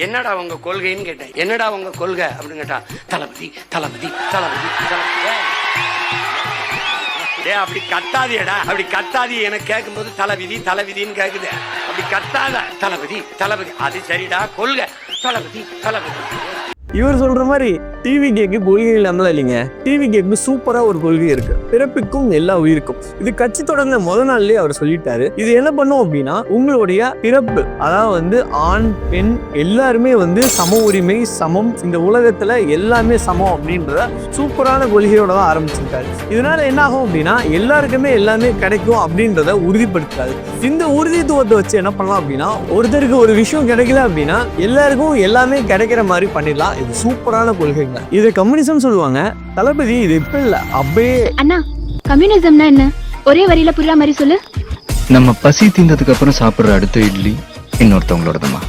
என்னடா உங்க கொள்கைன்னு கேட்டேன். என்னடா உங்க கொள்கை அப்படின்னு கேட்டா, தளபதி தளபதி தளபதி தளபதி. அப்படி கத்தாதியடா, அப்படி கத்தாதி. எனக்கு கேட்கும் போது தலைவிதி தலைவிதின்னு கேக்குது. அப்படி கத்தாத, தளபதி தளபதி. அது சரிடா, கொள்கை தளபதி தளபதி. இவர் சொல்ற மாதிரி டிவி கேக்கு கொள்கை இல்லாமலாம் இல்லைங்க. டிவி கேக்கு சூப்பரா ஒரு கொள்கை இருக்கு, பிறப்பிக்கும் எல்லா உயிருக்கும். இது கட்சி தொடர்ந்த முதல் நாள்லயே அவர் சொல்லிட்டாரு. இது என்ன பண்ணும் அப்படின்னா, உங்களுடைய பிறப்பு, அதாவது ஆண் பெண் எல்லாருமே சம உரிமை, சமம், இந்த உலகத்துல எல்லாமே சமம் அப்படின்றத சூப்பரான கொள்கையோட தான் ஆரம்பிச்சிருக்காரு. இதனால என்ன ஆகும் அப்படின்னா, எல்லாருக்குமே எல்லாமே கிடைக்கும் அப்படின்றத உறுதிப்படுத்தாது. இந்த உறுதித்துவத்தை வச்சு என்ன பண்ணலாம் அப்படின்னா, ஒருத்தருக்கு ஒரு விஷயம் கிடைக்கல அப்படின்னா எல்லாருக்கும் எல்லாமே கிடைக்கிற மாதிரி பண்ணிடலாம். இது சூப்பரான கொள்கைங்க. இது கம்யூனிசம் சொல்லுவாங்க. தளபதி இது இப்ப இல்ல, அப்படியே. அண்ணா, கம்யூனிசம்னா என்ன? ஒரே வரியில புரியற மாதிரி சொல்லு. நம்ம பசி தீர்ந்ததுக்கு அப்புறம் சாப்பிடுற அடுத்த இட்லி இன்னொருத்தவங்களோடதுமா.